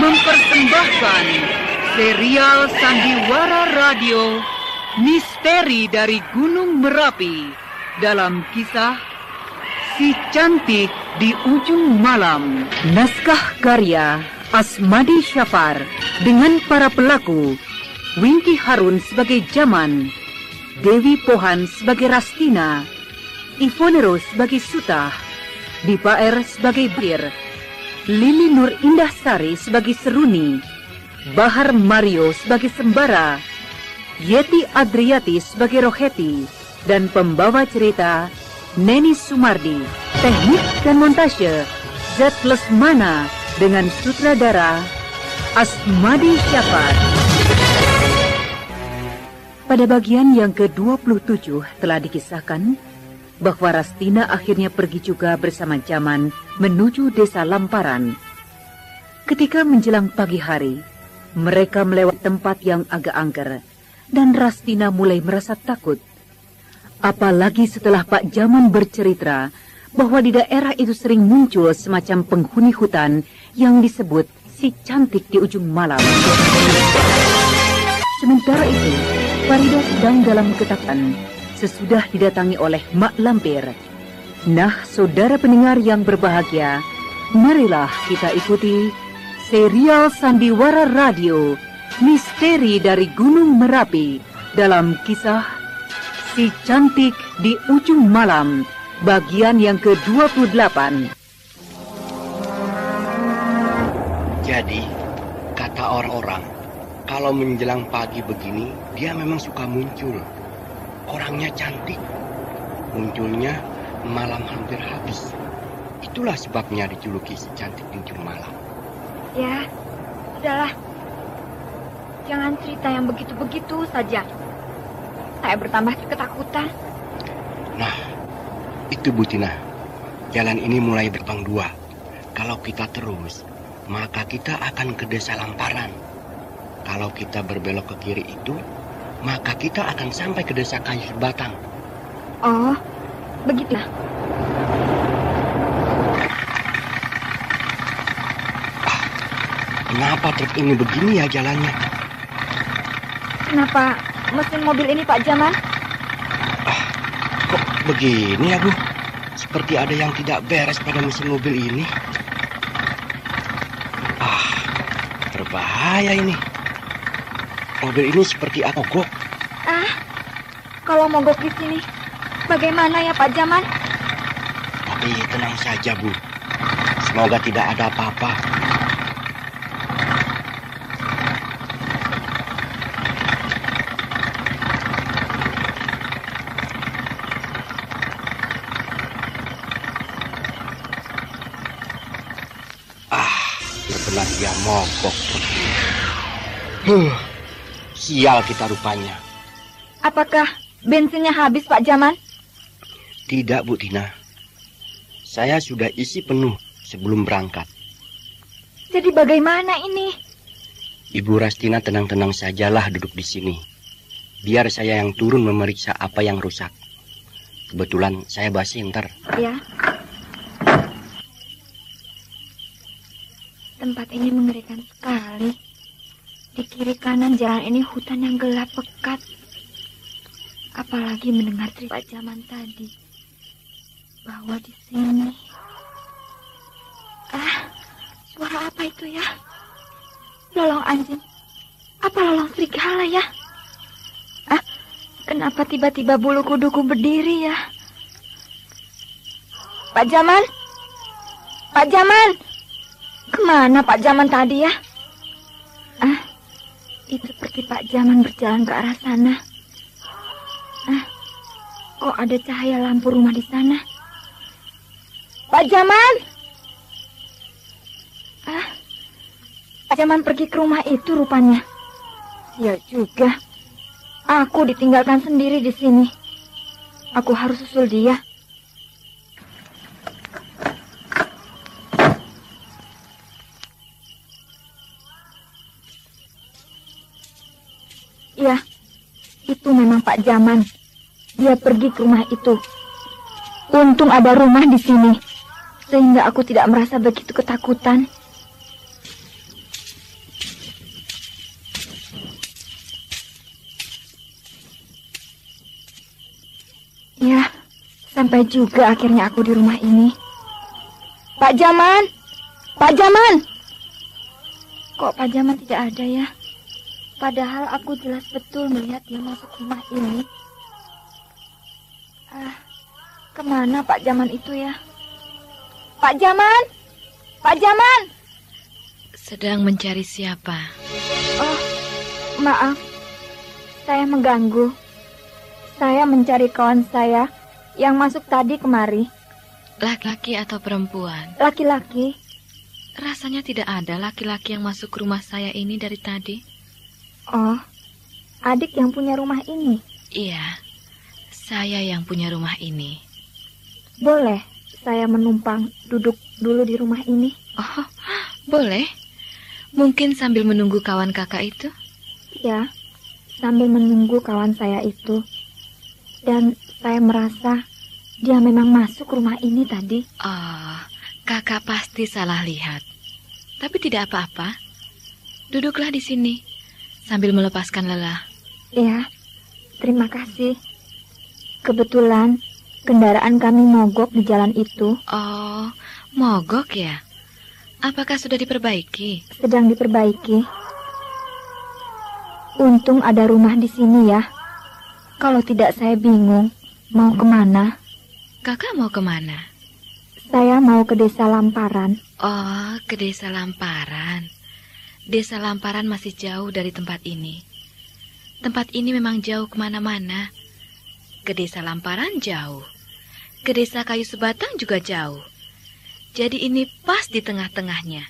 mempersembahkan serial Sandiwara Radio Misteri dari Gunung Merapi dalam kisah Si Cantik di Ujung Malam. Naskah karya Asmadi Syafar dengan para pelaku Wingky Harun sebagai Jaman, Dewi Pohan sebagai Rastina, Ivonero sebagai Sutah, Dipa R sebagai Bir, Lili Nur Indah Sari sebagai Seruni, Bahar Mario sebagai Sembara, Yeti Adriati sebagai Roheti, dan pembawa cerita Neni Sumardi. Teknik dan montase Zat Lesmana dengan sutradara Asmadi Syafar. Pada bagian yang ke-27 telah dikisahkan bahwa Rastina akhirnya pergi juga bersama Jaman menuju desa Lamparan. Ketika menjelang pagi hari, mereka melewati tempat yang agak angker, dan Rastina mulai merasa takut. Apalagi setelah Pak Jaman bercerita bahwa di daerah itu sering muncul semacam penghuni hutan yang disebut Si Cantik di Ujung Malam. Sementara itu, Farida sedang dalam ketakutan sesudah didatangi oleh Mak Lampir. Nah, saudara pendengar yang berbahagia, marilah kita ikuti serial Sandiwara Radio Misteri dari Gunung Merapi dalam kisah Si Cantik di Ujung Malam, bagian yang ke-28. Jadi, kata orang-orang, kalau menjelang pagi begini, dia memang suka muncul. Orangnya cantik, munculnya malam hampir habis. Itulah sebabnya dijuluki Si Cantik di Ujung Malam. Ya, sudahlah. Jangan cerita yang begitu-begitu saja. Saya bertambah ketakutan. Nah, itu Bu Tina. Jalan ini mulai berbang dua. Kalau kita terus, maka kita akan ke desa Lamparan. Kalau kita berbelok ke kiri itu, maka kita akan sampai ke desa Kayu Batang. Oh, begitulah. Kenapa truk ini begini ya jalannya? Kenapa mesin mobil ini Pak Jaman? Kok begini ya Bu? Seperti ada yang tidak beres pada mesin mobil ini. Berbahaya ini. Mobil ini seperti mogok. Kalau mogok di sini, bagaimana ya Pak Jaman? Tapi tenang saja Bu. Semoga tidak ada apa-apa. Benar dia mogok. Sial kita rupanya. Apakah bensinnya habis Pak Jaman? Tidak Bu Tina. Saya sudah isi penuh sebelum berangkat. Jadi bagaimana ini? Ibu Rastina tenang-tenang sajalah duduk di sini. Biar saya yang turun memeriksa apa yang rusak. Kebetulan saya basinter. Ya. Tempat ini mengerikan sekali. Di kiri kanan jalan ini hutan yang gelap pekat. Apalagi mendengar cerita Pak Jaman tadi bahwa di sini. Suara apa itu ya? Lolong anjing. Apa lolong serigala ya? Kenapa tiba-tiba bulu kuduku berdiri ya? Pak Jaman? Pak Jaman? Kemana Pak Jaman tadi ya? Itu seperti Pak Jaman berjalan ke arah sana. Kok ada cahaya lampu rumah di sana? Pak Jaman? Pak Jaman pergi ke rumah itu rupanya. Ya juga. Aku ditinggalkan sendiri di sini. Aku harus susul dia. Ya, itu memang Pak Jaman. Dia pergi ke rumah itu. Untung ada rumah di sini, sehingga aku tidak merasa begitu ketakutan. Sampai juga akhirnya aku di rumah ini. Pak Jaman! Pak Jaman! Kok Pak Jaman tidak ada ya? Padahal aku jelas betul melihat dia masuk rumah ini. Kemana Pak Jaman itu ya? Pak Jaman! Pak Jaman! Sedang mencari siapa? Oh, maaf. Saya mengganggu. Saya mencari kawan saya yang masuk tadi kemari. Laki-laki atau perempuan? Laki-laki. Rasanya tidak ada laki-laki yang masuk rumah saya ini dari tadi. Oh, adik yang punya rumah ini? Iya, saya yang punya rumah ini. Boleh saya menumpang duduk dulu di rumah ini? Oh, boleh. Mungkin sambil menunggu kawan kakak itu? Ya, sambil menunggu kawan saya itu. Dan saya merasa dia memang masuk rumah ini tadi. Oh, kakak pasti salah lihat. Tapi tidak apa-apa. Duduklah di sini sambil melepaskan lelah. Ya, terima kasih. Kebetulan kendaraan kami mogok di jalan itu. Oh, mogok ya? Apakah sudah diperbaiki? Sedang diperbaiki. Untung ada rumah di sini ya. Kalau tidak saya bingung mau kemana. Kakak mau kemana? Saya mau ke desa Lamparan. Oh, ke desa Lamparan. Desa Lamparan masih jauh dari tempat ini. Tempat ini memang jauh kemana-mana. Ke desa Lamparan jauh. Ke desa Kayu Sebatang juga jauh. Jadi ini pas di tengah-tengahnya.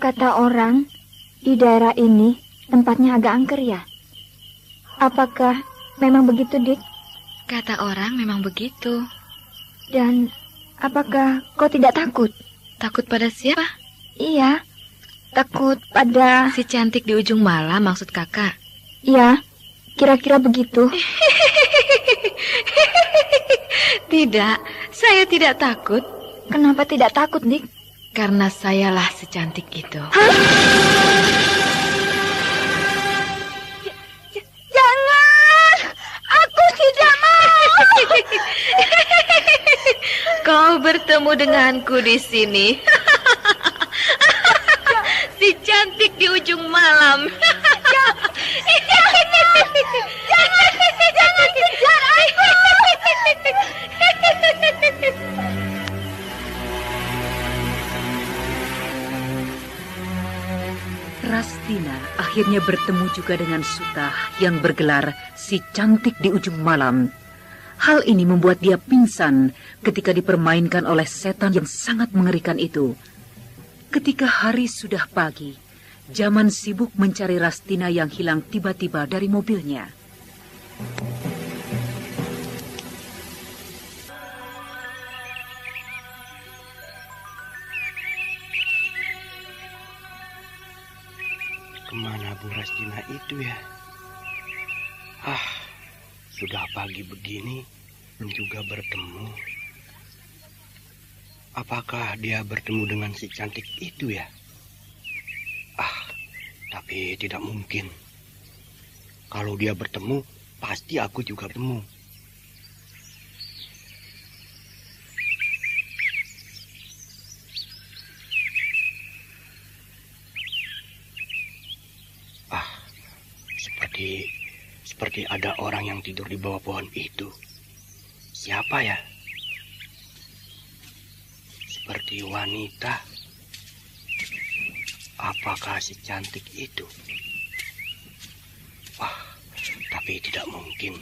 Kata orang, di daerah ini tempatnya agak angker ya? Apakah memang begitu, Dik? Kata orang memang begitu. Dan apakah kau tidak takut? Takut pada siapa? Iya, takut pada... Si cantik di ujung malam maksud kakak? Iya, kira-kira begitu. Tidak, saya tidak takut. Kenapa tidak takut, Dik? Karena sayalah si cantik itu. Hah? Jangan! Aku tidak mau! Kau bertemu denganku di sini. Si cantik di ujung malam. Jangan kejar aku! Rastina akhirnya bertemu juga dengan Sutah yang bergelar si cantik di ujung malam. Hal ini membuat dia pingsan ketika dipermainkan oleh setan yang sangat mengerikan itu. Ketika hari sudah pagi, Jaman sibuk mencari Rastina yang hilang tiba-tiba dari mobilnya. Kemana Bu Rastina itu ya? Sudah pagi begini, belum juga bertemu. Apakah dia bertemu dengan si cantik itu ya? Tapi tidak mungkin. Kalau dia bertemu, pasti aku juga bertemu. Seperti ada orang yang tidur di bawah pohon itu. Siapa ya? Seperti wanita. Apakah si cantik itu? Tapi tidak mungkin.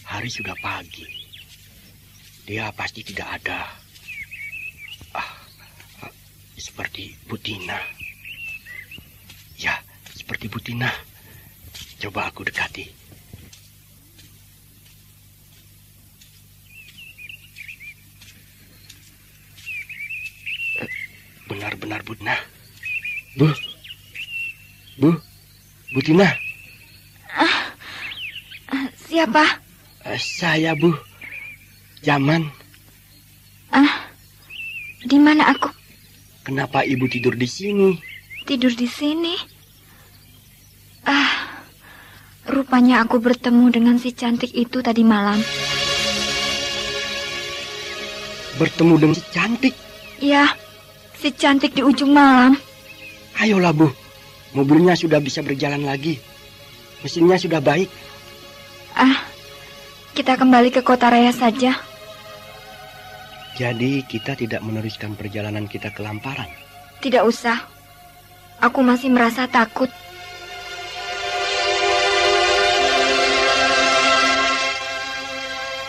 Hari sudah pagi. Dia pasti tidak ada. Seperti Butina. Ya, seperti Butina. Coba aku dekati. Benar-benar Butina. Butina. Siapa? Saya, Bu. Jaman. Di mana aku? Kenapa Ibu tidur di sini? Tidur di sini? Rupanya aku bertemu dengan si cantik itu tadi malam. bertemu dengan si cantik. Iya, si cantik di ujung malam. Ayolah, Bu. Mobilnya sudah bisa berjalan lagi. Mesinnya sudah baik. Kita kembali ke kota raya saja. Jadi kita tidak meneruskan perjalanan kita ke Lamparan. Tidak usah. Aku masih merasa takut.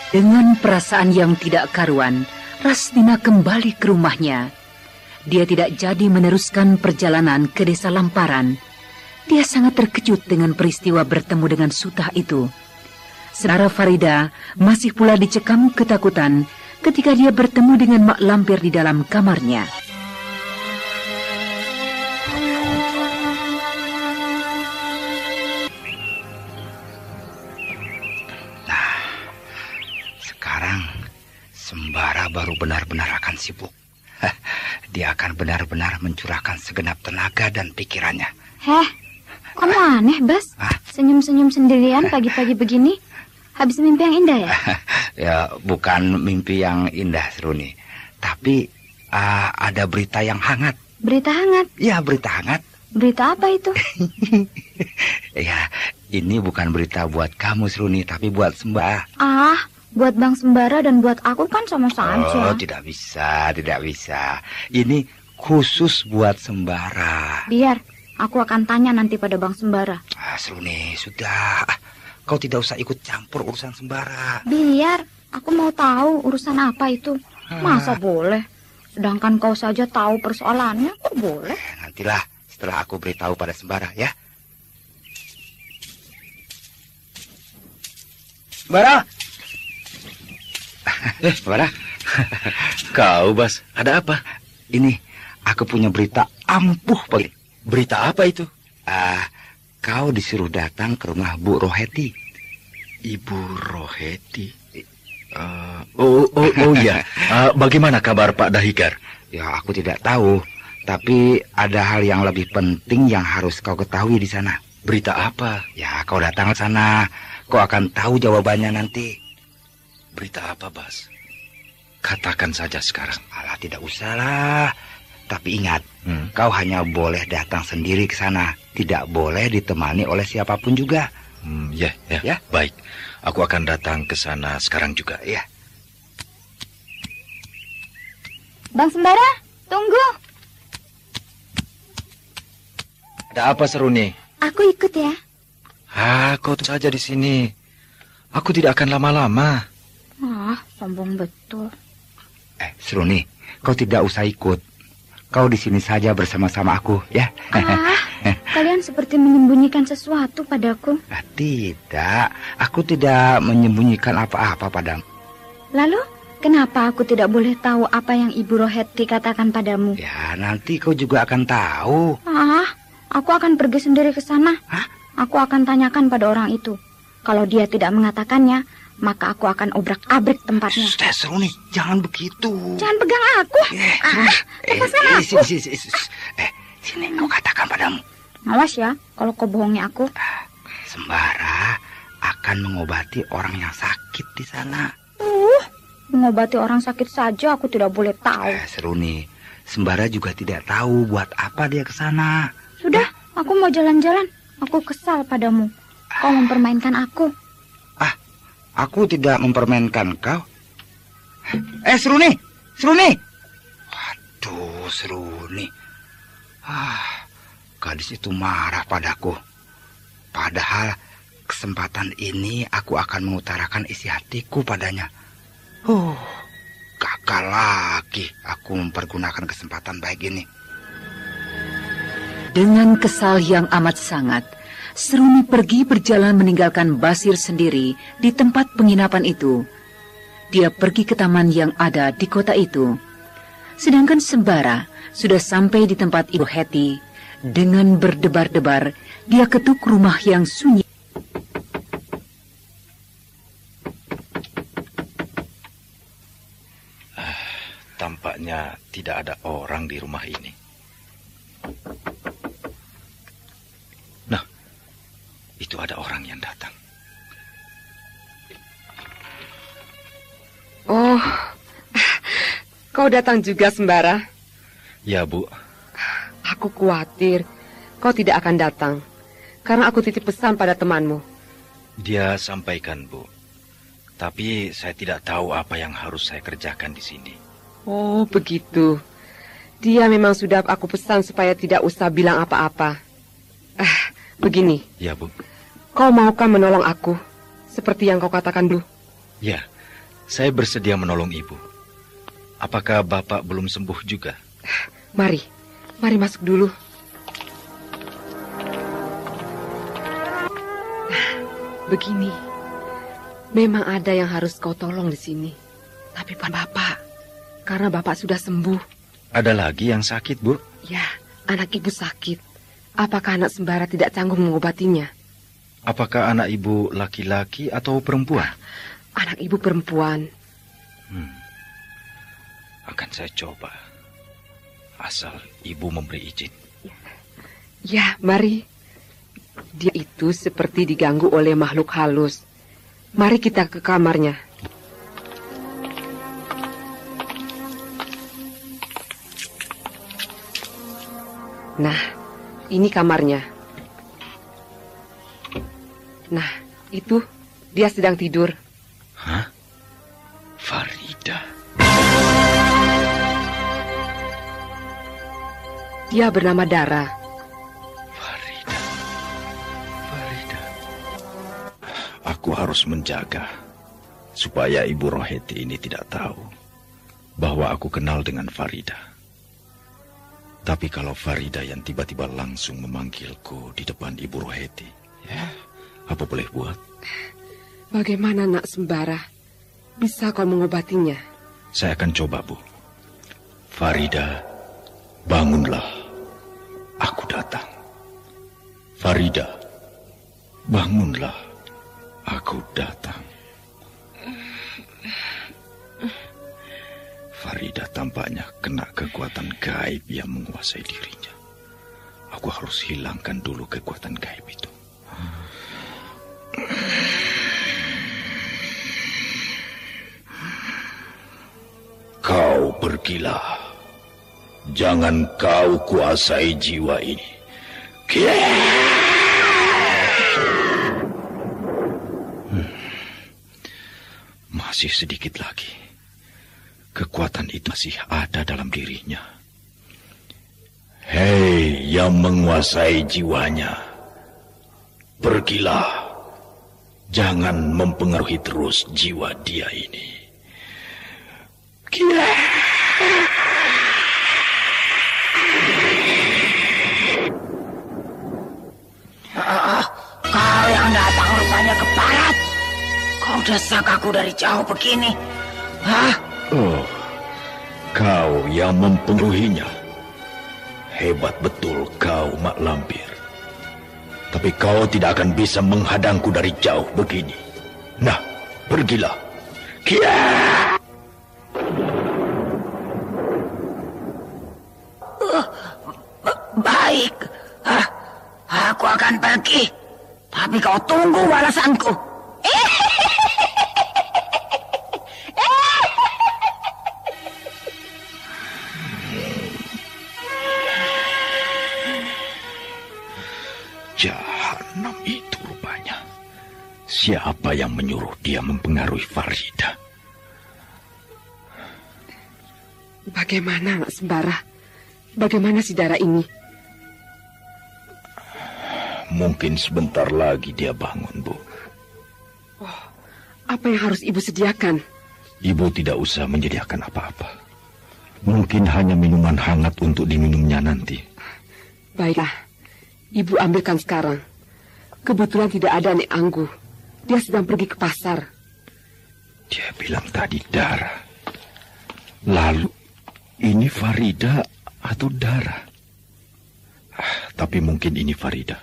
Dengan perasaan yang tidak karuan, Rastina kembali ke rumahnya. Dia tidak jadi meneruskan perjalanan ke desa Lamparan. Dia sangat terkejut dengan peristiwa bertemu dengan Sutah itu. Sementara Farida masih pula dicekam ketakutan ketika dia bertemu dengan Mak Lampir di dalam kamarnya. Nah, sekarang Sembara baru benar-benar akan sibuk. Dia akan benar-benar mencurahkan segenap tenaga dan pikirannya. Heh, kamu aneh, Bas. Senyum-senyum sendirian pagi-pagi begini. Habis mimpi yang indah ya? Ya, bukan mimpi yang indah, Seruni. Tapi ada berita yang hangat. Berita hangat? Ya, berita hangat. Berita apa itu? Ya, ini bukan berita buat kamu, Seruni, tapi buat Sembah. Buat Bang Sembara dan buat aku kan sama-sama aja. Oh, tidak bisa, tidak bisa. Ini khusus buat Sembara. Biar, aku akan tanya nanti pada Bang Sembara. Seruni, sudah. Kau tidak usah ikut campur urusan Sembara. Biar, aku mau tahu urusan apa itu. Masa boleh? Sedangkan kau saja tahu persoalannya, kok boleh? Nantilah setelah aku beritahu pada Sembara, ya. Sembara! Sembara. Kau, Bas, ada apa? Ini, aku punya berita ampuh pagi. Berita apa itu? Kau disuruh datang ke rumah Bu Roheti. Ibu Roheti? Oh ya. Bagaimana kabar Pak Dahigar? Ya, aku tidak tahu. Tapi ada hal yang lebih penting yang harus kau ketahui di sana. Berita apa? Ya, kau datang ke sana. Kau akan tahu jawabannya nanti. Berita apa, Bas? Katakan saja sekarang. Alah, tidak usahlah. Tapi ingat, kau hanya boleh datang sendiri ke sana. Tidak boleh ditemani oleh siapapun juga. Ya. Baik. Aku akan datang ke sana sekarang juga. Ya. Bang Sembara, tunggu. Ada apa, Seruni? Aku ikut ya. Kau tunggu saja di sini. Aku tidak akan lama-lama. Sombong betul. Seruni, kau tidak usah ikut. Kau di sini saja bersama-sama aku, ya. Kalian seperti menyembunyikan sesuatu padaku. Tidak, aku tidak menyembunyikan apa-apa padamu. Lalu, kenapa aku tidak boleh tahu apa yang Ibu Roheti katakan padamu? Ya, nanti kau juga akan tahu. Aku akan pergi sendiri ke sana. Aku akan tanyakan pada orang itu. Kalau dia tidak mengatakannya, maka aku akan obrak-abrik tempatnya. Seruni, jangan begitu. Jangan pegang aku. Lepaskan aku. Sini, kau katakan padamu. Awas ya, kalau kau bohongi aku. Sembara akan mengobati orang yang sakit di sana. Mengobati orang sakit saja aku tidak boleh tahu. Seruni, Sembara juga tidak tahu buat apa dia ke sana. Sudah, aku mau jalan-jalan. Aku kesal padamu. Kau mempermainkan aku. Aku tidak mempermainkan kau. Seruni! Waduh, Seruni. Gadis itu marah padaku. Padahal kesempatan ini aku akan mengutarakan isi hatiku padanya. Gagal lagi aku mempergunakan kesempatan baik ini. Dengan kesal yang amat sangat, Seruni pergi berjalan meninggalkan Basir sendiri di tempat penginapan itu. Dia pergi ke taman yang ada di kota itu. Sedangkan Sembara sudah sampai di tempat Ibu Heti. Dengan berdebar-debar, dia ketuk rumah yang sunyi. Tampaknya tidak ada orang di rumah ini. Itu ada orang yang datang. Kau datang juga, Sembara? Ya, Bu. Aku khawatir kau tidak akan datang, karena aku titip pesan pada temanmu. Dia sampaikan, Bu. Tapi saya tidak tahu apa yang harus saya kerjakan di sini. Oh, begitu. Dia memang sudah aku pesan supaya tidak usah bilang apa-apa. Begini. Ya, Bu. Kau maukah menolong aku, seperti yang kau katakan dulu? Ya, saya bersedia menolong Ibu. Apakah Bapak belum sembuh juga? Mari masuk dulu. Begini, memang ada yang harus kau tolong di sini. Tapi bukan Bapak, karena Bapak sudah sembuh. Ada lagi yang sakit, Bu? Ya, anak Ibu sakit. Apakah anak Sembara tidak sanggup mengobatinya? Apakah anak Ibu laki-laki atau perempuan? Anak Ibu perempuan. Akan saya coba. Asal Ibu memberi izin. Ya, mari. Dia itu seperti diganggu oleh makhluk halus. Mari kita ke kamarnya. Nah, ini kamarnya. Nah, itu dia sedang tidur. Hah? Farida. Dia bernama Dara. Farida. Aku harus menjaga supaya Ibu Roheti ini tidak tahu bahwa aku kenal dengan Farida. Tapi kalau Farida yang tiba-tiba langsung memanggilku di depan Ibu Roheti, ya, apa boleh buat? Bagaimana nak Sembara? Bisa kau mengobatinya? Saya akan coba, Bu. Farida, bangunlah. Aku datang. Farida, bangunlah. Aku datang. Farida tampaknya kena kekuatan gaib yang menguasai dirinya. Aku harus hilangkan dulu kekuatan gaib itu. Kau pergilah. Jangan kau kuasai jiwa ini. Masih sedikit lagi. Kekuatan itu masih ada dalam dirinya. Hei, yang menguasai jiwanya. Pergilah. Jangan mempengaruhi terus jiwa dia ini. Kau yang datang rupanya ke barat. Kau desak aku dari jauh begini. Hah? Oh, kau yang mempengaruhinya. Hebat betul kau, Mak Lampir. Tapi kau tidak akan bisa menghadangku dari jauh begini. Nah, pergilah. Baik. Aku akan pergi. Tapi kau tunggu balasanku. Jahanam itu rupanya. Siapa yang menyuruh dia mempengaruhi Farida? Bagaimana, Nak Sembara? Bagaimana si Dara ini? Mungkin sebentar lagi dia bangun, Bu. Oh, apa yang harus Ibu sediakan? Ibu tidak usah menyediakan apa-apa. Mungkin hanya minuman hangat untuk diminumnya nanti. Baiklah, Ibu ambilkan sekarang. Kebetulan tidak ada Nek Anggu. Dia sedang pergi ke pasar. Dia bilang tadi Dara. Lalu, ini Farida atau Dara? Tapi mungkin ini Farida.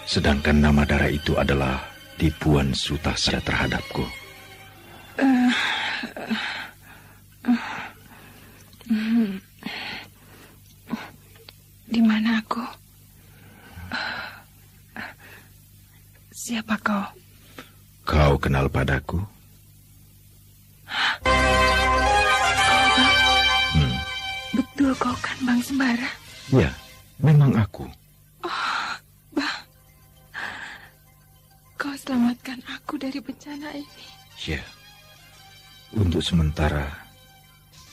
Sedangkan nama Dara itu adalah tipuan Sutasada terhadapku. Di mana aku? Siapa kau? Kau kenal padaku? Kau Betul kau kan, Bang Sembara? Ya, memang aku. Oh, Bang. Kau selamatkan aku dari bencana ini. Ya. Untuk sementara,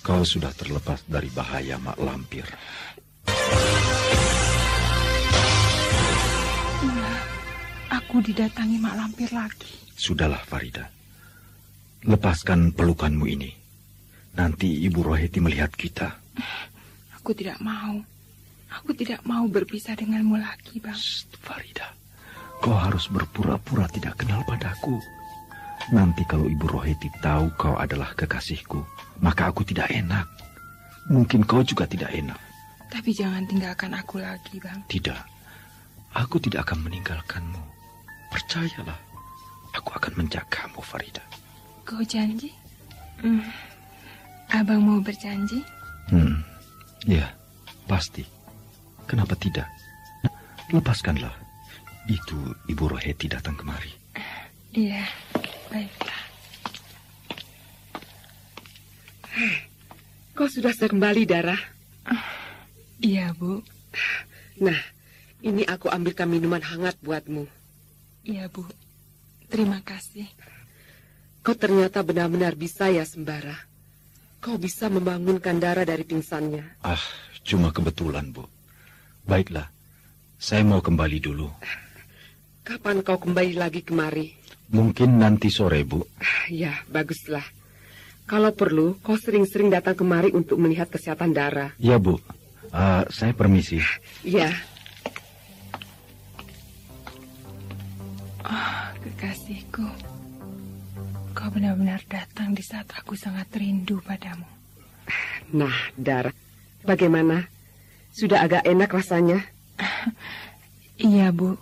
kau sudah terlepas dari bahaya mak lampir. Nah, aku didatangi mak lampir lagi. Sudahlah, Farida. Lepaskan pelukanmu ini. Nanti Ibu Roheti melihat kita. Aku tidak mau. Aku tidak mau berpisah denganmu lagi, Bang. Farida, kau harus berpura-pura tidak kenal padaku. Nanti kalau Ibu Roheti tahu kau adalah kekasihku, maka aku tidak enak. Mungkin kau juga tidak enak. Tapi jangan tinggalkan aku lagi, Bang. Tidak, aku tidak akan meninggalkanmu. Percayalah, aku akan menjagamu, Farida. Kau janji? Abang mau berjanji? Ya, pasti. Kenapa tidak? Lepaskanlah. Itu Ibu Roheti datang kemari. Iya, baiklah. Kau sudah kembali, Dara? Iya, Bu. Nah, ini aku ambilkan minuman hangat buatmu. Iya, Bu. Terima kasih. Kau ternyata benar-benar bisa ya, Sembara. Kau bisa membangunkan Dara dari pingsannya. Cuma kebetulan, Bu. Baiklah, saya mau kembali dulu. Kapan kau kembali lagi kemari? Mungkin nanti sore, Bu. Ya, baguslah. Kalau perlu, kau sering-sering datang kemari untuk melihat kesehatan Dara. Ya, Bu. Saya permisi. Ya. Kekasihku. Kau benar-benar datang di saat aku sangat rindu padamu. Nah, Dara, bagaimana? Sudah agak enak rasanya? Iya, Bu.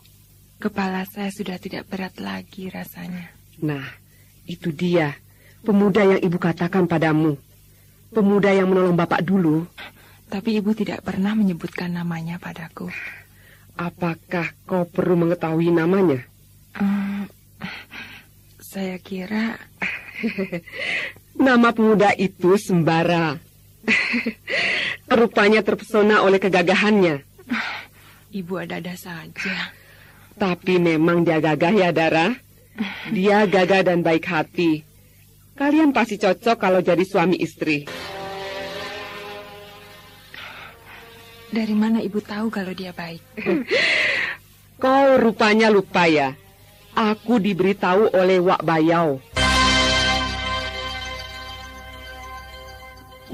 Kepala saya sudah tidak berat lagi rasanya. Nah, itu dia. Pemuda yang Ibu katakan padamu. Pemuda yang menolong Bapak dulu. Tapi Ibu tidak pernah menyebutkan namanya padaku. Apakah kau perlu mengetahui namanya? Saya kira... Nama pemuda itu Sembara. Rupanya terpesona oleh kegagahannya. Ibu ada-ada saja. Tapi memang dia gagah ya, Dara. Dia gagah dan baik hati. Kalian pasti cocok kalau jadi suami istri. Dari mana Ibu tahu kalau dia baik? Kau rupanya lupa ya. Aku diberitahu oleh Wak Bayau.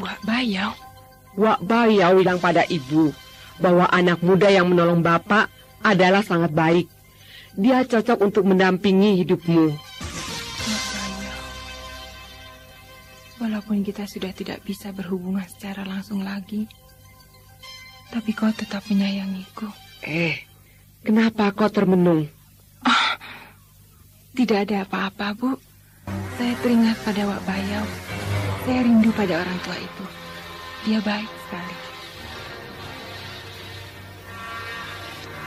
Wak Bayau? Wak Bayau bilang pada Ibu bahwa anak muda yang menolong Bapak adalah sangat baik. Dia cocok untuk mendampingi hidupmu. Wak Bayau. Walaupun kita sudah tidak bisa berhubungan secara langsung lagi, tapi kau tetap menyayangiku. Kenapa kau termenung? Tidak ada apa-apa, Bu. Saya teringat pada Wak Bayau. Saya rindu pada orang tua itu. Dia baik sekali.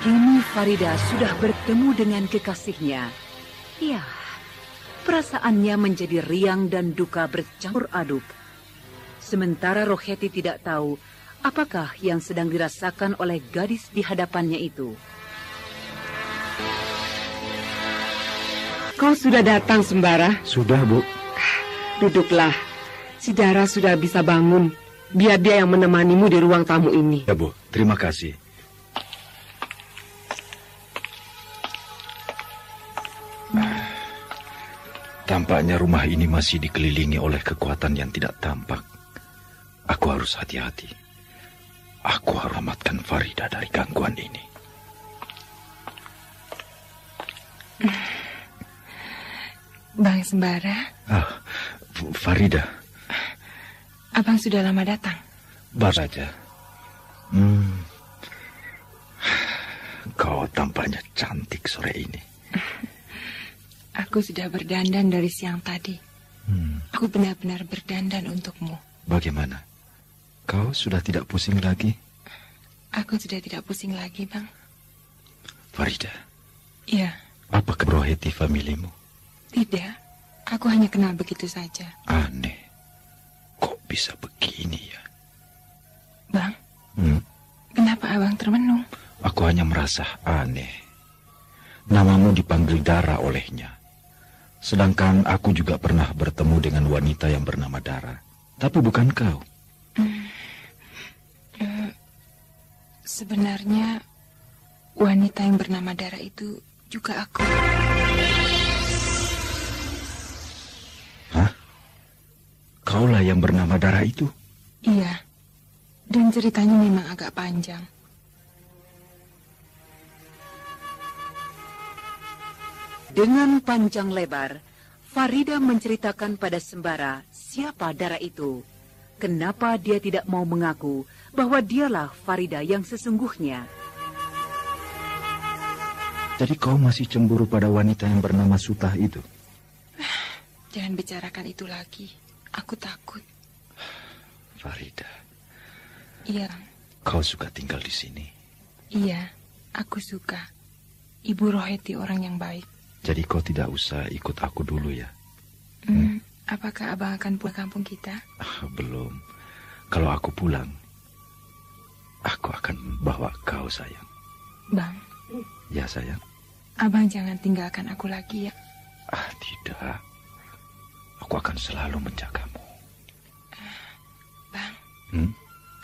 Kini Farida sudah bertemu dengan kekasihnya. Ya, perasaannya menjadi riang dan duka bercampur aduk. Sementara Roheti tidak tahu apakah yang sedang dirasakan oleh gadis di hadapannya itu. Kau sudah datang, Sembara? Sudah, Bu. Duduklah. Si Dara sudah bisa bangun. Biar dia yang menemanimu di ruang tamu ini. Ya, Bu. Terima kasih. Tampaknya rumah ini masih dikelilingi oleh kekuatan yang tidak tampak. Aku harus hati-hati. Aku harus selamatkan Farida dari gangguan ini. Bang Sembara. Farida. Abang sudah lama datang? Baru saja. Kau tampaknya cantik sore ini. Aku sudah berdandan dari siang tadi. Aku benar-benar berdandan untukmu. Bagaimana? Kau sudah tidak pusing lagi? Aku sudah tidak pusing lagi, Bang. Farida. Iya. Apa Roheti familimu? Tidak. Aku hanya kenal begitu saja. Aneh. Kok bisa begini ya? Bang. abang termenung? Aku hanya merasa aneh. Namamu dipanggil Dara olehnya. Sedangkan aku juga pernah bertemu dengan wanita yang bernama Dara. Tapi bukan kau. Sebenarnya wanita yang bernama Dara itu juga aku. Hah? Kaulah yang bernama Dara itu? Iya. Dan ceritanya memang agak panjang. Dengan panjang lebar, Farida menceritakan pada Sembara siapa Dara itu. Kenapa dia tidak mau mengaku bahwa dialah Farida yang sesungguhnya. Jadi kau masih cemburu pada wanita yang bernama Sutah itu? Jangan bicarakan itu lagi. Aku takut. Farida. Iya. Kau suka tinggal di sini? Iya, aku suka. Ibu Roheti orang yang baik. Jadi kau tidak usah ikut aku dulu ya? Apakah abang akan pulang kampung kita? Belum. Kalau aku pulang, aku akan bawa kau, sayang. Bang. Ya, sayang. Abang jangan tinggalkan aku lagi ya. Tidak. Aku akan selalu menjagamu. Bang.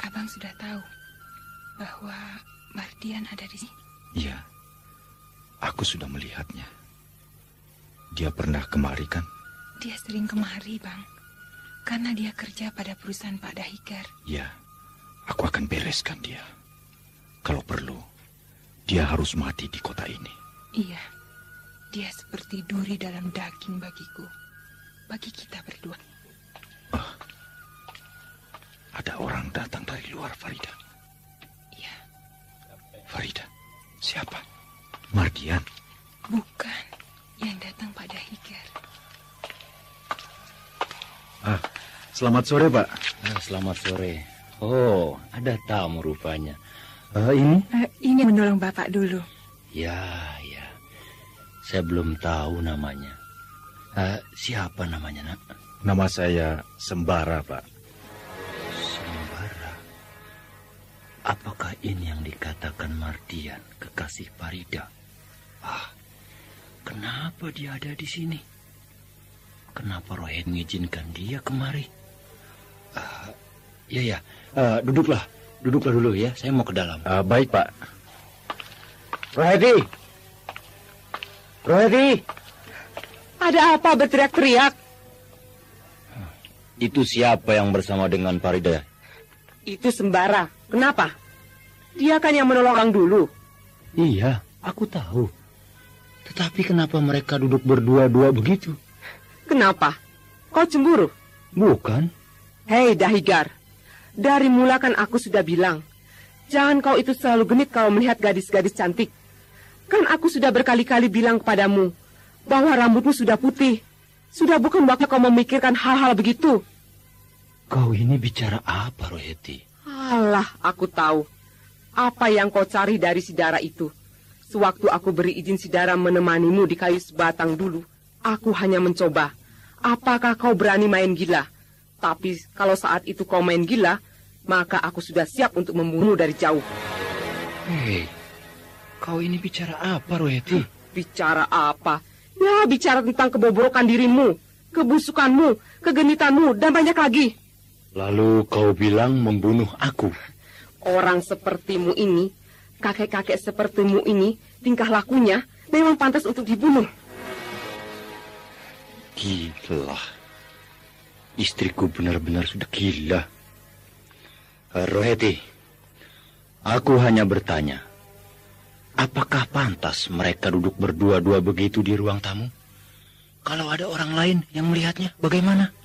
Abang sudah tahu bahwa Mardian ada di sini? Iya. Aku sudah melihatnya. Dia pernah kemari kan? Dia sering kemari, Bang. Karena dia kerja pada perusahaan Pak Dahigar. Iya. Aku akan bereskan dia. Kalau perlu, dia harus mati di kota ini. Iya. Dia seperti duri dalam daging bagiku. Bagi kita berdua. Ada orang datang dari luar, Farida. Iya. Farida, siapa? Mardian? Bukan. Yang datang Pak Dahigar. Selamat sore, Pak. Selamat sore. Oh, ada tamu rupanya. Ini? Ini menolong Bapak dulu. Ya. Saya belum tahu namanya. Siapa namanya, Nak? Nama saya Sembara, Pak. Sembara? Apakah ini yang dikatakan Mardian, kekasih Farida? Kenapa dia ada di sini? Kenapa Roheti mengizinkan dia kemari? Duduklah dulu ya. Saya mau ke dalam. Baik, Pak. Roheti! Ada apa berteriak-teriak? Itu siapa yang bersama dengan Farida? Itu Sembara. Kenapa? Dia kan yang menolong orang dulu. Iya, aku tahu. Tetapi kenapa mereka duduk berdua-dua begitu? Kenapa? Kau cemburu? Bukan. Hei Dahigar, dari mula kan aku sudah bilang, jangan kau itu selalu genit kalau melihat gadis-gadis cantik. Kan aku sudah berkali-kali bilang kepadamu bahwa rambutmu sudah putih. Sudah bukan waktu kau memikirkan hal-hal begitu. Kau ini bicara apa, Roheti? Alah, aku tahu. Apa yang kau cari dari si Dara itu? Sewaktu aku beri izin si Dara menemanimu di kayu sebatang dulu, aku hanya mencoba. Apakah kau berani main gila? Tapi kalau saat itu kau main gila, maka aku sudah siap untuk membunuhmu dari jauh. Hei, kau ini bicara apa, Roheti? Bicara apa? Ya, bicara tentang kebobrokan dirimu, kebusukanmu, kegenitanmu, dan banyak lagi. Lalu kau bilang membunuh aku? Orang sepertimu ini, kakek-kakek sepertimu ini, tingkah lakunya memang pantas untuk dibunuh. Gila. Istriku benar-benar sudah gila. Roheti, aku hanya bertanya, apakah pantas mereka duduk berdua-dua begitu di ruang tamu? Kalau ada orang lain yang melihatnya, bagaimana?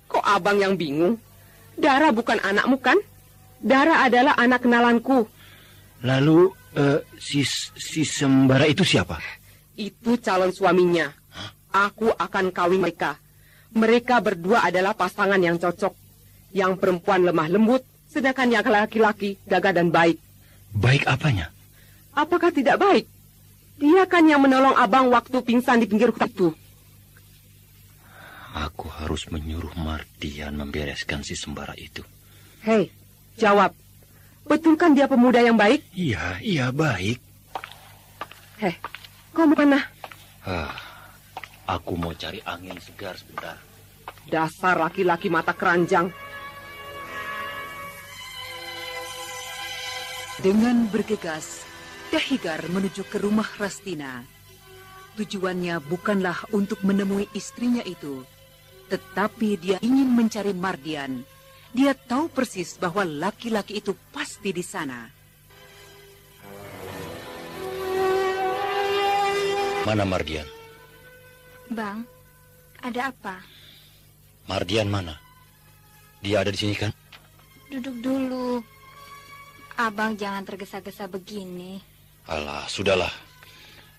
Kok abang yang bingung? Dara bukan anakmu kan? Dara adalah anak kenalanku. Lalu si Sembara itu siapa? Itu calon suaminya. Aku akan kawin mereka. Mereka berdua adalah pasangan yang cocok. Yang perempuan lemah lembut, sedangkan yang laki-laki gagah dan baik. Baik apanya? Apakah tidak baik? Dia kan yang menolong abang waktu pingsan di pinggir hutan itu. Aku harus menyuruh Mardian membereskan si Sembara itu. Hei, jawab. Betulkan dia pemuda yang baik? Iya baik. Kau mau mana? Aku mau cari angin segar sebentar. Dasar laki-laki mata keranjang. Dengan bergegas, Dahigar menuju ke rumah Rastina. Tujuannya bukanlah untuk menemui istrinya itu, tetapi dia ingin mencari Mardian. Dia tahu persis bahwa laki-laki itu pasti di sana. Mana Mardian? Bang, ada apa? Mardian mana? Dia ada di sini kan? Duduk dulu. Abang jangan tergesa-gesa begini. Alah, sudahlah.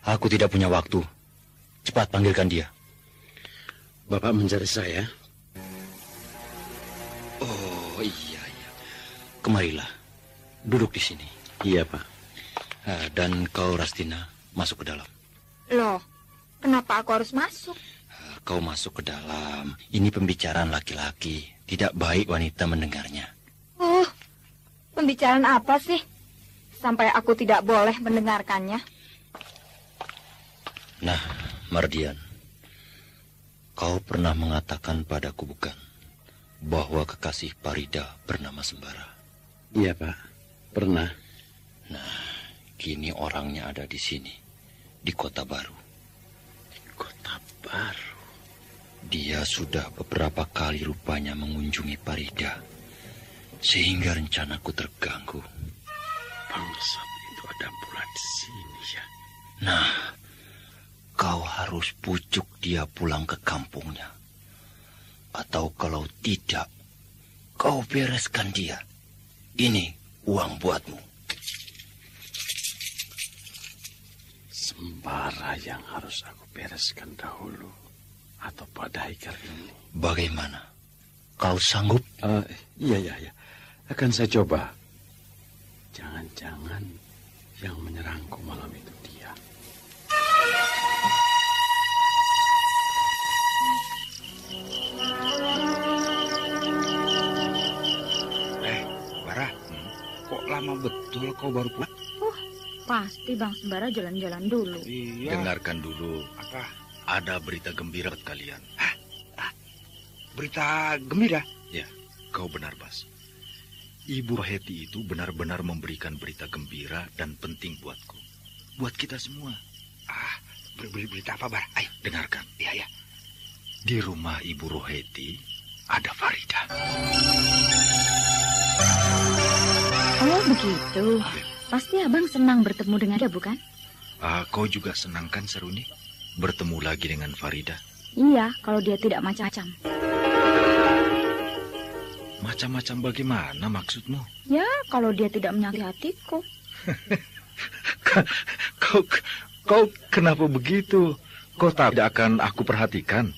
Aku tidak punya waktu. Cepat panggilkan dia. Bapak mencari saya? Oh, iya. Kemarilah. Duduk di sini. Iya, Pak. Dan kau, Rastina, masuk ke dalam. Loh, kenapa aku harus masuk? Kau masuk ke dalam. Ini pembicaraan laki-laki. Tidak baik wanita mendengarnya. Oh, pembicaraan apa sih? Sampai aku tidak boleh mendengarkannya. Nah, Mardian, kau pernah mengatakan padaku bukan bahwa kekasih Farida bernama Sembara? Iya, Pak. Pernah. Nah, kini orangnya ada di sini, di Kota Baru. Kota Baru? Dia sudah beberapa kali rupanya mengunjungi Farida, sehingga rencanaku terganggu. Bangsat itu ada pula di sini ya. Nah, kau harus pujuk dia pulang ke kampungnya. Atau kalau tidak, kau bereskan dia. Ini uang buatmu. Sembara yang harus aku bereskan dahulu. Atau Pak Dahigar ini. Bagaimana? Kau sanggup? Iya. Akan saya coba. Jangan-jangan yang menyerangku malam itu dia. Bara, kok lama betul kau baru pulang? Pasti Bang Sembara jalan-jalan dulu. Iya. Dengarkan dulu. Apa? Ada berita gembira buat kalian. Berita gembira? Ya, kau benar, Bas. Ibu Roheti itu benar-benar memberikan berita gembira dan penting buatku. Buat kita semua. Berita apa, Bar? Ayo, dengarkan. Iya. Di rumah Ibu Roheti ada Farida. Oh, begitu. Pasti abang senang bertemu dengan dia, bukan? Kau juga senang kan, Seruni? Bertemu lagi dengan Farida? Iya, kalau dia tidak macam-macam. Macam-macam bagaimana maksudmu? Ya, kalau dia tidak menyakiti hatiku. Kau kenapa begitu? Kau tidak akan aku perhatikan?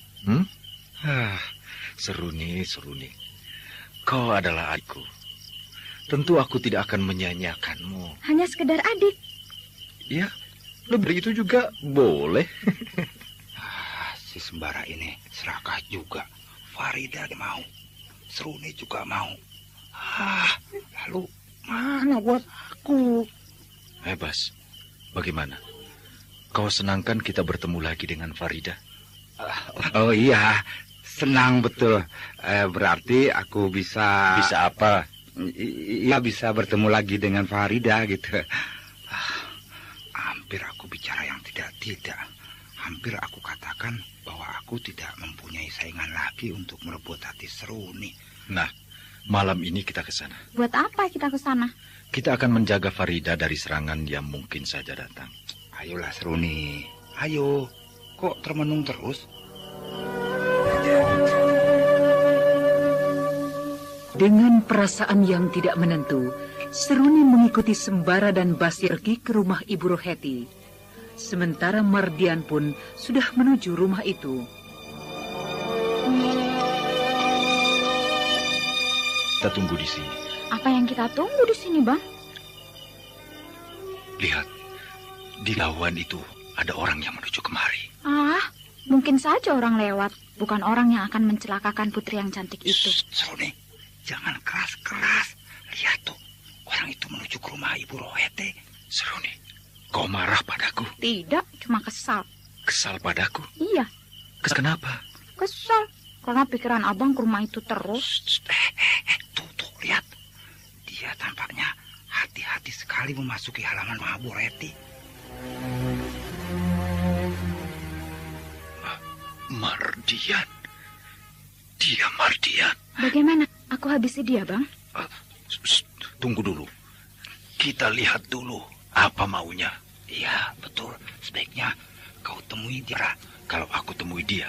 Seruni. Kau adalah adikku. Tentu aku tidak akan menyanyiakanmu. Hanya sekedar adik. Ya, lebih itu juga boleh. Si Sembara ini serakah juga. Farida mau. Seruni juga mau. Lalu mana buat aku? Bas, bagaimana? Kau senangkan kita bertemu lagi dengan Farida? Oh iya, senang betul. Berarti aku bisa... Bisa apa? Iya, bisa bertemu lagi dengan Farida gitu. Hampir aku bicara yang tidak. Hampir aku katakan bahwa aku tidak mempunyai saingan lagi untuk merebut hati Seruni. Nah, malam ini kita ke sana. Buat apa kita ke sana? Kita akan menjaga Farida dari serangan yang mungkin saja datang. Ayolah Seruni, ayo. Kok termenung terus? Dengan perasaan yang tidak menentu, Seruni mengikuti Sembara dan Basir pergi ke rumah Ibu Roheti. Sementara Mardian pun sudah menuju rumah itu. Kita tunggu di sini. Apa yang kita tunggu di sini, Bang? Lihat, di lawan itu ada orang yang menuju kemari. Mungkin saja orang lewat, bukan orang yang akan mencelakakan putri yang cantik itu. Seruni, jangan keras-keras. Lihat tuh, orang itu menuju ke rumah Ibu Rohete. Seruni, kau marah padaku? Tidak, cuma kesal. Kesal padaku? Iya. Kenapa? Kesal, karena pikiran abang ke rumah itu terus. Tuh, lihat. Dia tampaknya hati-hati sekali memasuki halaman rumah Bu Reti. Mardian. Dia Mardian. Bagaimana? Aku habisi dia, Bang. Tunggu dulu. Kita lihat dulu apa maunya. Iya, betul. Sebaiknya kau temui dia. Kalau aku temui dia,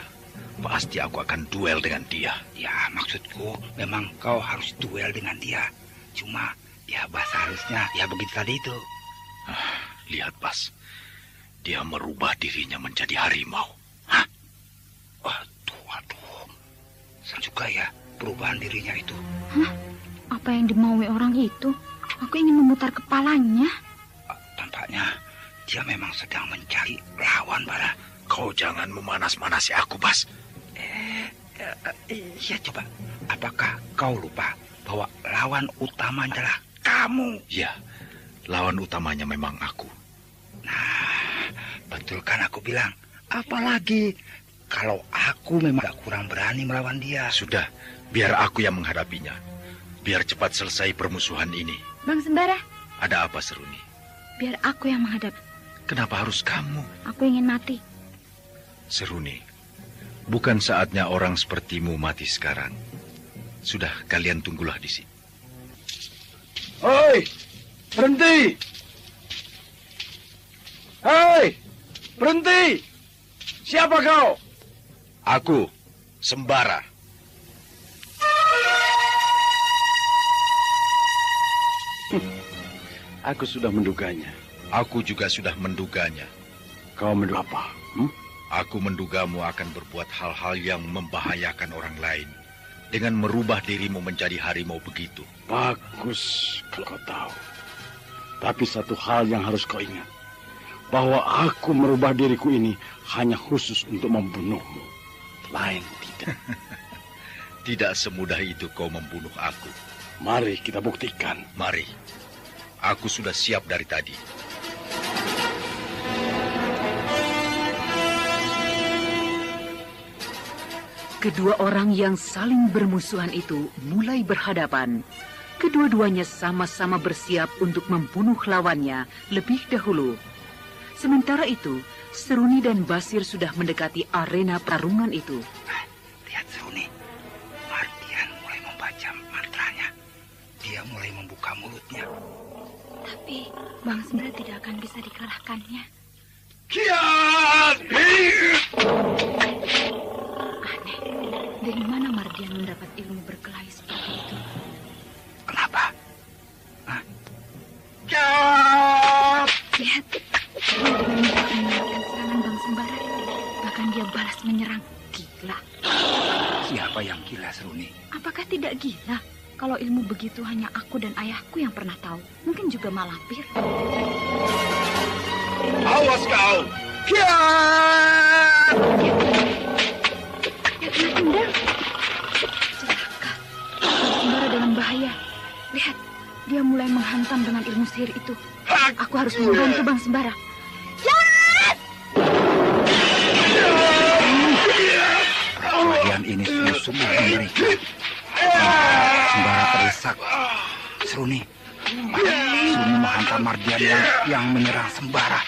pasti aku akan duel dengan dia. Ya, maksudku memang kau harus duel dengan dia. Cuma, ya bahasa halusnya, ya begitu tadi itu. Lihat, Bas. Dia merubah dirinya menjadi harimau. Hah? Waduh. Serem juga ya perubahan dirinya itu. Hah? Apa yang dimaui orang itu? Aku ingin memutar kepalanya. Tampaknya dia memang sedang mencari lawan, Bara. Kau jangan memanas-manasi aku, Bas. Iya, coba. Apakah kau lupa bahwa lawan utama adalah kamu? Ya, lawan utamanya memang aku. Nah, betul kan aku bilang. Apalagi kalau aku memang gak kurang berani melawan dia. Sudah, biar aku yang menghadapinya. Biar cepat selesai permusuhan ini. Bang Sembara. Ada apa, Seruni? Biar aku yang menghadapi. Kenapa harus kamu? Aku ingin mati. Seruni, bukan saatnya orang sepertimu mati sekarang. Sudah, kalian tunggulah di sini. Hei, berhenti! Hei, berhenti! Siapa kau? Aku, Sembara. Aku sudah menduganya. Aku juga sudah menduganya. Kau menduga apa? Aku mendugamu akan berbuat hal-hal yang membahayakan orang lain dengan merubah dirimu menjadi harimau begitu. Bagus kalau kau tahu. Tapi satu hal yang harus kau ingat. Bahwa aku merubah diriku ini hanya khusus untuk membunuhmu. Lain tidak. Tidak semudah itu kau membunuh aku. Mari kita buktikan. Mari. Aku sudah siap dari tadi. Kedua orang yang saling bermusuhan itu mulai berhadapan. Kedua-duanya sama-sama bersiap untuk membunuh lawannya lebih dahulu. Sementara itu, Seruni dan Basir sudah mendekati arena pertarungan itu. Lihat Seruni, Mardian mulai membaca mantranya. Dia mulai membuka mulutnya. Tapi Bang Sembara tidak akan bisa dikalahkannya. Kian! Aneh, dari mana Mardian mendapat ilmu berkelahi seperti itu? Kenapa? Kian! Lihat, dia dengan mudah mengalahkan serangan Bang Sembara. Bahkan dia balas menyerang. Gila. Siapa yang gila, Seruni? Apakah tidak gila? Kalau ilmu begitu hanya aku dan ayahku yang pernah tahu. Mungkin juga Malampir. Awas kau! Kian! Ya kena tendang. Celaka. Sembara dalam bahaya. Lihat, dia mulai menghantam dengan ilmu sihir itu. Aku harus membantu Bang Sembara. Yes! Perkelahian ini sungguh mengerikan. Sembara terisak. Seruni menghantam Mardian yang menyerang Sembara.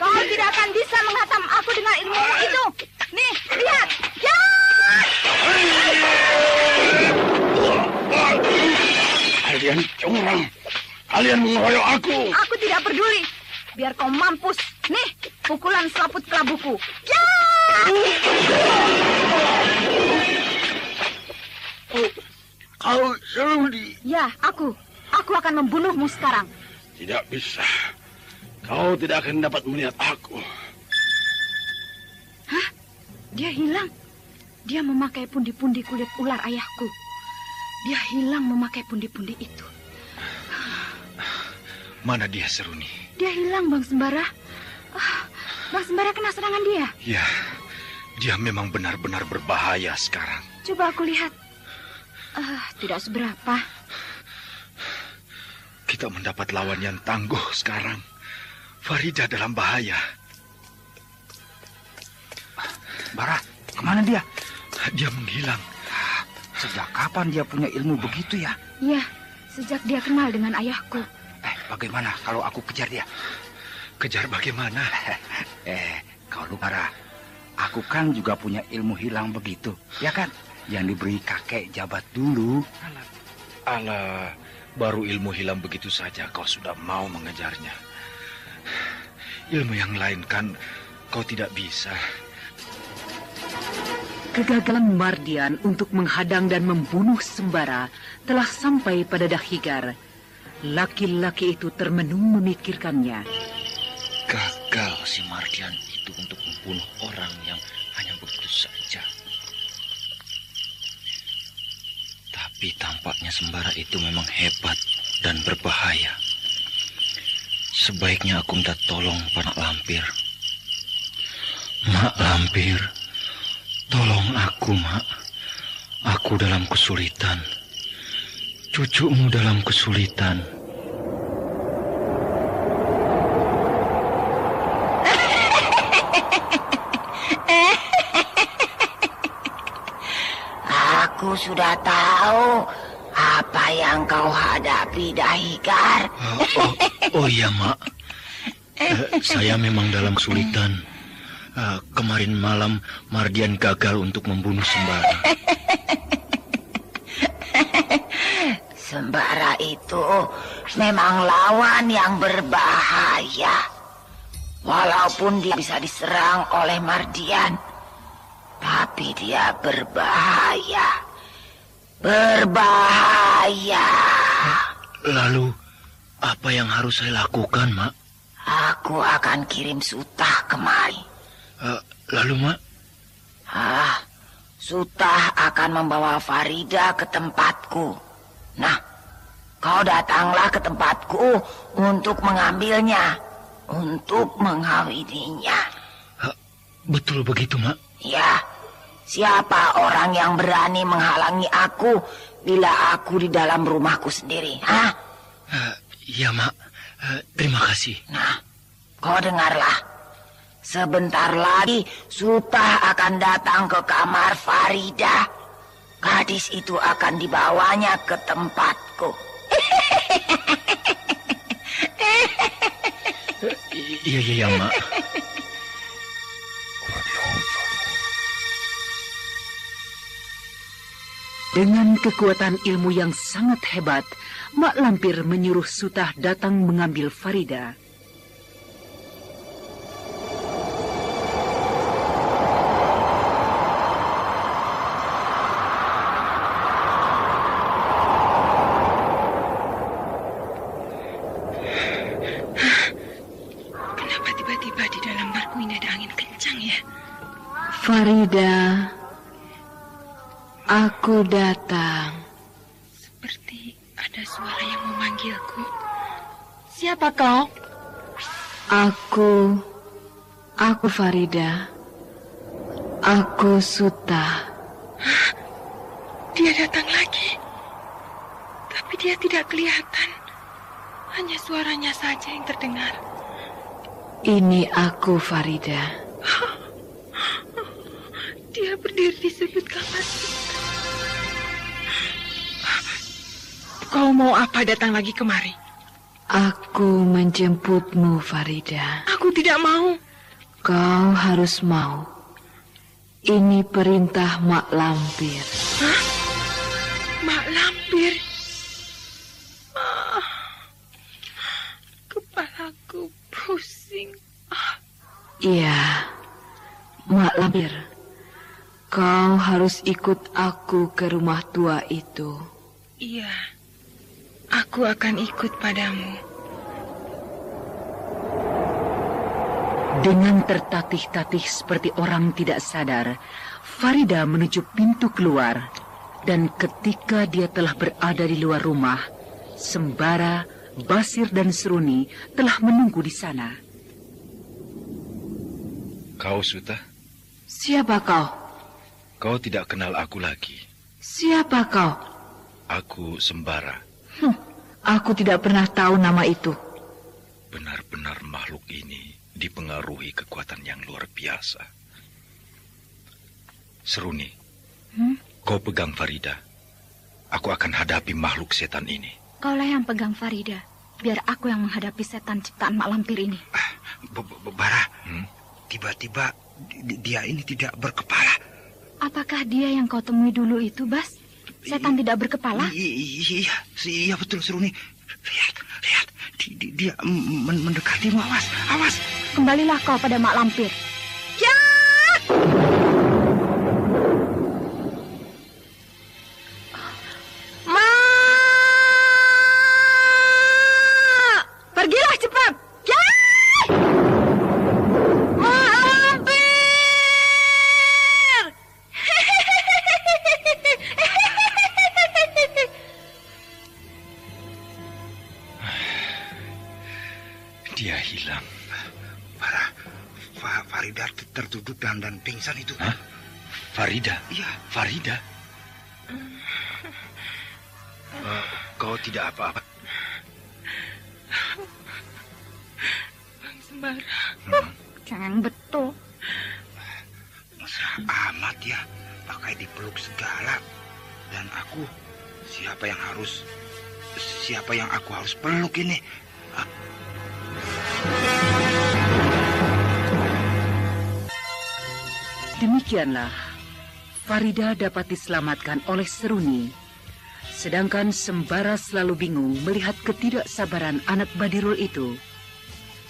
Kau tidak akan bisa menghantam aku dengan ilmumu itu. Nih, lihat. Ya! Kalian curang. Kalian mengeroyok aku. Aku tidak peduli. Biar kau mampus. Nih, pukulan selaput kelabuku. Ya! Kau Seruni. Ya, aku. Aku akan membunuhmu sekarang. Tidak bisa. Kau tidak akan dapat melihat aku. Hah? Dia hilang. Dia memakai pundi-pundi kulit ular ayahku. Dia hilang memakai pundi-pundi itu. Mana dia, Seruni? Dia hilang, Bang Sembara. Bang Sembara kena serangan dia. Ya, dia memang benar-benar berbahaya sekarang. Coba aku lihat. Tidak seberapa. kita mendapat lawan yang tangguh sekarang. Farida dalam bahaya. Bara, kemana dia? Dia menghilang. Sejak kapan dia punya ilmu begitu ya? Iya, sejak dia kenal dengan ayahku. Bagaimana kalau aku kejar dia? Kejar bagaimana? Kau lupa, Bara. Aku kan juga punya ilmu hilang begitu, ya kan? Yang diberi kakek jabat dulu. Alah, baru ilmu hilang begitu saja kau sudah mau mengejarnya. Ilmu yang lain kan kau tidak bisa. Kegagalan Mardian untuk menghadang dan membunuh Sembara telah sampai pada Dahigar. Laki-laki itu termenung memikirkannya. Gagal si Mardian itu untuk membunuh orang yang hanya begitu saja. Tapi tampaknya Sembara itu memang hebat dan berbahaya. Sebaiknya aku minta tolong pada Lampir. Mak Lampir, tolong aku, Mak. Aku dalam kesulitan. Cucumu dalam kesulitan. Aku sudah tahu apa yang kau hadapi, Dahigar. Oh iya, Mak. Saya memang dalam kesulitan. Kemarin malam Mardian gagal untuk membunuh Sembara. Sembara itu memang lawan yang berbahaya. Walaupun dia bisa diserang oleh Mardian, tapi dia berbahaya. Berbahaya. Lalu, apa yang harus saya lakukan, Mak? Aku akan kirim Sutah kemari. Lalu, Mak? Sutah akan membawa Farida ke tempatku. Nah, kau datanglah ke tempatku untuk mengambilnya, untuk mengawininya. Betul begitu, Mak? Ya, siapa orang yang berani menghalangi aku bila aku di dalam rumahku sendiri? Ya, Mak. Terima kasih. Nah, kau dengarlah. Sebentar lagi Sutah akan datang ke kamar Farida. Gadis itu akan dibawanya ke tempatku. Iya, Mak. Dengan kekuatan ilmu yang sangat hebat, Mak Lampir menyuruh Sutah datang mengambil Farida. Kenapa tiba-tiba di dalam barku ini ada angin kencang ya? Farida, aku datang. Seperti ada suara yang memanggilku. Siapa kau? Aku Farida. Aku Sutah. Dia datang lagi. Tapi dia tidak kelihatan. Hanya suaranya saja yang terdengar. Ini aku, Farida. Dia berdiri di sudut kamar. Kau mau apa datang lagi kemari? Aku menjemputmu, Farida. Aku tidak mau. Kau harus mau. Ini perintah Mak Lampir. Hah? Mak Lampir? Kepalaku pusing. Iya, Mak Lampir. Kau harus ikut aku ke rumah tua itu. Iya, aku akan ikut padamu. Dengan tertatih-tatih seperti orang tidak sadar, Farida menuju pintu keluar. Dan ketika dia telah berada di luar rumah, Sembara, Basir dan Seruni telah menunggu di sana. Kau, Sutah? Siapa kau? Kau tidak kenal aku lagi. Siapa kau? Aku Sembara. Aku tidak pernah tahu nama itu. Benar-benar makhluk ini dipengaruhi kekuatan yang luar biasa. Seruni, kau pegang Farida. Aku akan hadapi makhluk setan ini. Kaulah yang pegang Farida. Biar aku yang menghadapi setan ciptaan Mak Lampir ini. Bara, tiba-tiba dia ini tidak berkepala. Apakah dia yang kau temui dulu itu, Bas? Setan tidak berkepala? Iya betul, Seruni. Lihat, dia mendekatimu. Awas. Kembalilah kau pada Mak Lampir. Ya! Pergilah cepat! Ya! Mampir! Dia hilang. Farida tertutup dan pingsan itu. Hah? Farida? Iya. Farida? Kau tidak apa-apa? Bang Sembara. Jangan betul. Mesra amat ya, pakai dipeluk segala. Dan aku, siapa yang aku harus peluk ini? Demikianlah, Farida dapat diselamatkan oleh Seruni. Sedangkan Sembara selalu bingung melihat ketidaksabaran anak Badirul itu.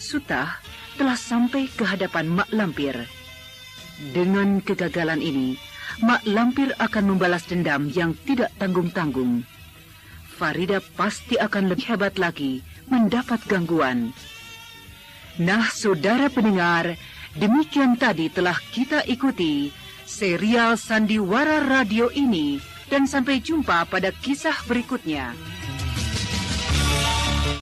Sutah telah sampai ke hadapan Mak Lampir. Dengan kegagalan ini, Mak Lampir akan membalas dendam yang tidak tanggung-tanggung. Farida pasti akan lebih hebat lagi mendapat gangguan. Nah, saudara pendengar, demikian tadi telah kita ikuti serial Sandiwara Radio ini, dan sampai jumpa pada kisah berikutnya.